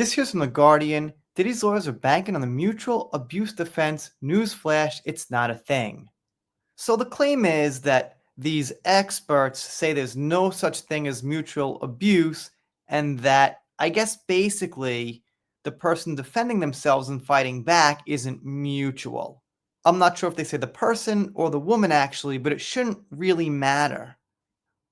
This here's from The Guardian. Diddy's lawyers are banking on the mutual abuse defense. Newsflash, it's not a thing. So the claim is that these experts say there's no such thing as mutual abuse, and that, I guess, basically, the person defending themselves and fighting back isn't mutual. I'm not sure if they say the person or the woman actually, but it shouldn't really matter.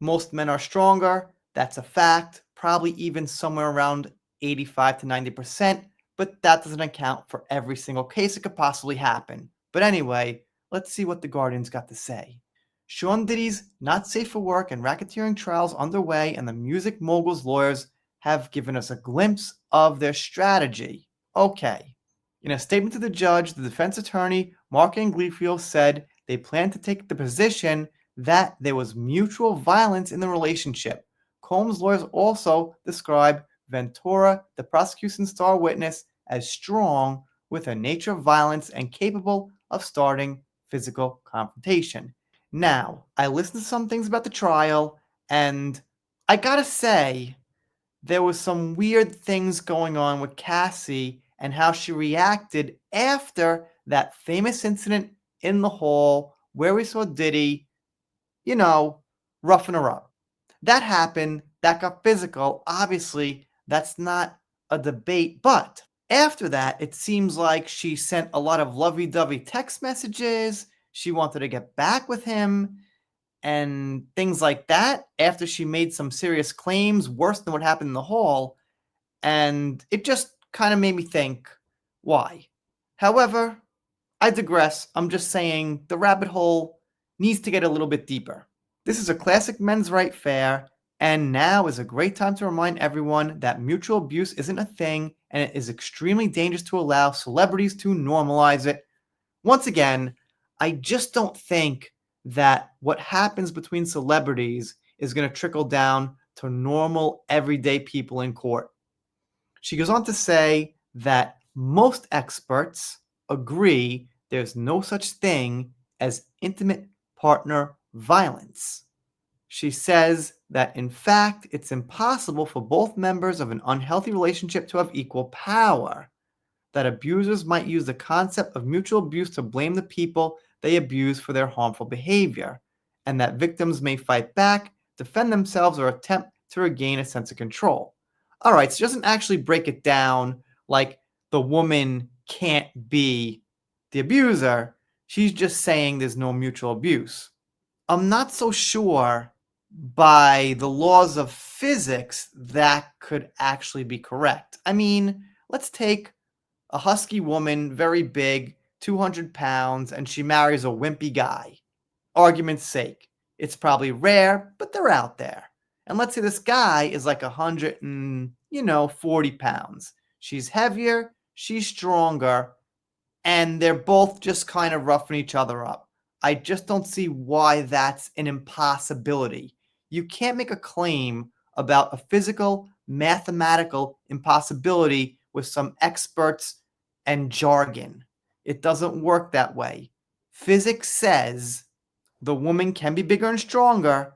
Most men are stronger, that's a fact, probably even somewhere around 85 to 90%, but that doesn't account for every single case it could possibly happen. But anyway, let's see what the Guardian's got to say. Sean Diddy's not safe for work and racketeering trials underway, and the music mogul's lawyers have given us a glimpse of their strategy. Okay. In a statement to the judge, the defense attorney, Mark Anglifield, said they plan to take the position that there was mutual violence in the relationship. Combs' lawyers also describe Ventura, the prosecution's star witness, as strong, with a nature of violence and capable of starting physical confrontation. Now, I listened to some things about the trial, and I gotta say, there was some weird things going on with Cassie and how she reacted after that famous incident in the hall where we saw Diddy, roughing her up. That happened, that got physical. Obviously, that's not a debate, but after that, it seems like she sent a lot of lovey-dovey text messages. She wanted to get back with him and things like that after she made some serious claims worse than what happened in the hall. And it just kind of made me think, why? However, I digress. I'm just saying the rabbit hole needs to get a little bit deeper. This is a classic men's right fair, and now is a great time to remind everyone that mutual abuse isn't a thing, and it is extremely dangerous to allow celebrities to normalize it. Once again, I just don't think that what happens between celebrities is going to trickle down to normal, everyday people in court. She goes on to say that most experts agree there's no such thing as intimate partner violence. She says that, in fact, it's impossible for both members of an unhealthy relationship to have equal power, that abusers might use the concept of mutual abuse to blame the people they abuse for their harmful behavior, and that victims may fight back, defend themselves, or attempt to regain a sense of control. All right, so she doesn't actually break it down like the woman can't be the abuser. She's just saying there's no mutual abuse. I'm not so sure by the laws of physics that could actually be correct. I mean, let's take a husky woman, very big, 200 pounds, and she marries a wimpy guy. Argument's sake. It's probably rare, but they're out there. And let's say this guy is like 140 pounds. She's heavier, she's stronger, and they're both just kind of roughing each other up. I just don't see why that's an impossibility. You can't make a claim about a physical, mathematical impossibility with some experts and jargon. It doesn't work that way. Physics says the woman can be bigger and stronger,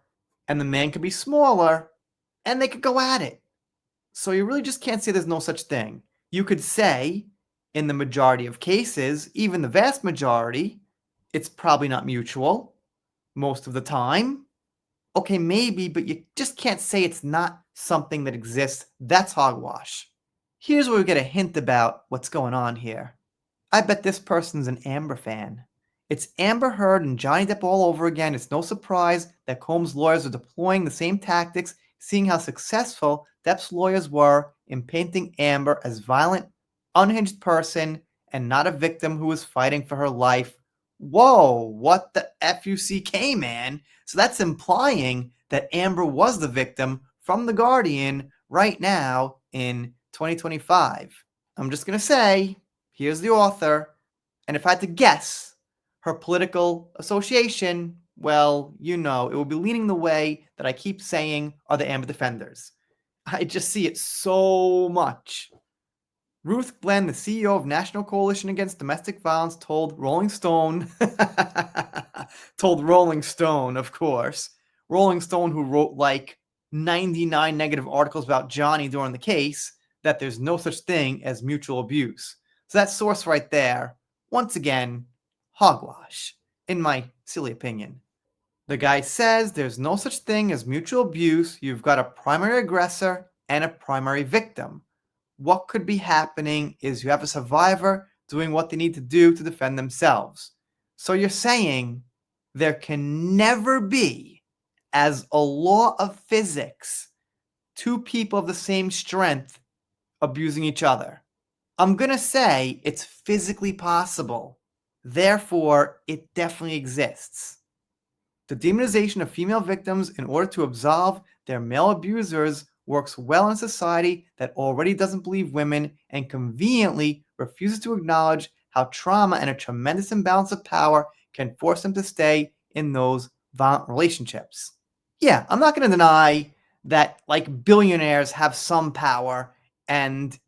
and the man can be smaller, and they could go at it. So you really just can't say there's no such thing. You could say, in the majority of cases, even the vast majority, it's probably not mutual most of the time. Okay, maybe, but you just can't say it's not something that exists. That's hogwash. Here's where we get a hint about what's going on here. I bet this person's an Amber fan. It's Amber Heard and Johnny Depp all over again. It's no surprise that Combs' lawyers are deploying the same tactics, seeing how successful Depp's lawyers were in painting Amber as violent, unhinged person and not a victim who was fighting for her life. Whoa, what the FUCK, man? So that's implying that Amber was the victim from The Guardian right now in 2025. I'm just going to say, here's the author, and if I had to guess, her political association, well, it will be leaning the way that I keep saying are the Amber defenders. I just see it so much. Ruth Glenn, the CEO of National Coalition Against Domestic Violence, told Rolling Stone, of course, Rolling Stone, who wrote like 99 negative articles about Johnny during the case, that there's no such thing as mutual abuse. So that source right there, once again, hogwash, in my silly opinion. The guy says there's no such thing as mutual abuse. You've got a primary aggressor and a primary victim. What could be happening is you have a survivor doing what they need to do to defend themselves. So you're saying there can never be, as a law of physics, two people of the same strength abusing each other. I'm going to say it's physically possible. Therefore, it definitely exists. The demonization of female victims in order to absolve their male abusers works well in a society that already doesn't believe women and conveniently refuses to acknowledge how trauma and a tremendous imbalance of power can force them to stay in those violent relationships. Yeah, I'm not going to deny that like billionaires have some power and,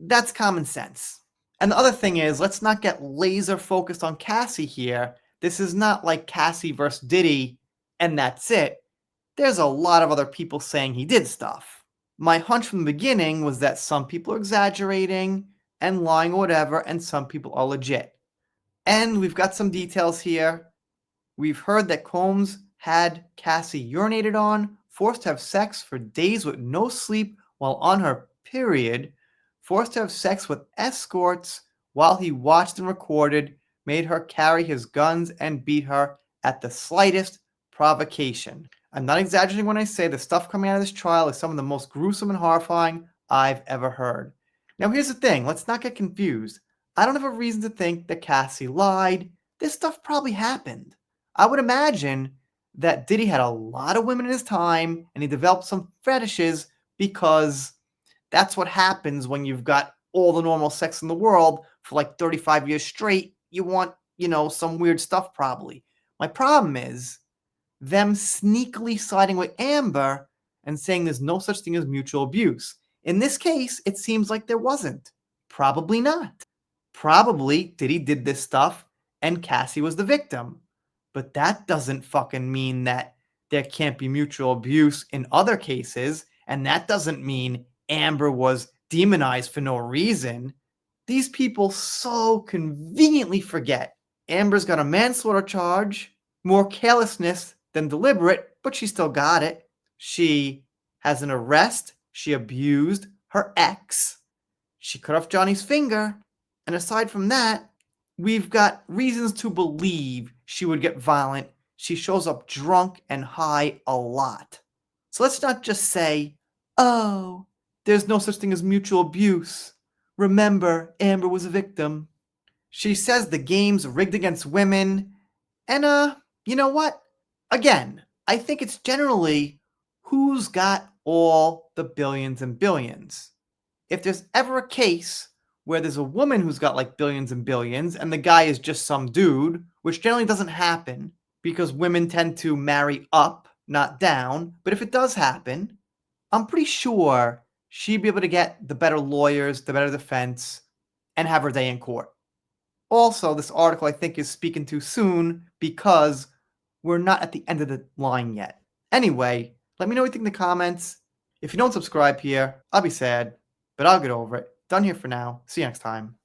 that's common sense. And the other thing is, let's not get laser focused on Cassie here. This is not like Cassie versus Diddy and that's it. There's a lot of other people saying he did stuff. My hunch from the beginning was that some people are exaggerating and lying or whatever, and some people are legit. And we've got some details here. We've heard that Combs had Cassie urinated on, forced to have sex for days with no sleep while on her period, forced to have sex with escorts while he watched and recorded, made her carry his guns and beat her at the slightest provocation. I'm not exaggerating when I say the stuff coming out of this trial is some of the most gruesome and horrifying I've ever heard. Now here's the thing, let's not get confused. I don't have a reason to think that Cassie lied. This stuff probably happened. I would imagine that Diddy had a lot of women in his time and he developed some fetishes because that's what happens when you've got all the normal sex in the world for like 35 years straight. You want, some weird stuff probably. My problem is them sneakily siding with Amber and saying there's no such thing as mutual abuse. In this case, it seems like there wasn't. Probably not. Probably Diddy did this stuff and Cassie was the victim. But that doesn't fucking mean that there can't be mutual abuse in other cases, and that doesn't mean Amber was demonized for no reason. These people so conveniently forget. Amber's got a manslaughter charge, more carelessness than deliberate, but she still got it. She has an arrest. She abused her ex. She cut off Johnny's finger. And aside from that, we've got reasons to believe she would get violent. She shows up drunk and high a lot. So let's not just say, oh, there's no such thing as mutual abuse. Remember, Amber was a victim. She says the game's rigged against women. And, you know what? Again, I think it's generally who's got all the billions and billions. If there's ever a case where there's a woman who's got like billions and billions and the guy is just some dude, which generally doesn't happen because women tend to marry up, not down. But if it does happen, I'm pretty sure she'd be able to get the better lawyers, the better defense, and have her day in court. Also, this article I think is speaking too soon because we're not at the end of the line yet. Anyway, let me know what you think in the comments. If you don't subscribe here, I'll be sad, but I'll get over it. Done here for now. See you next time.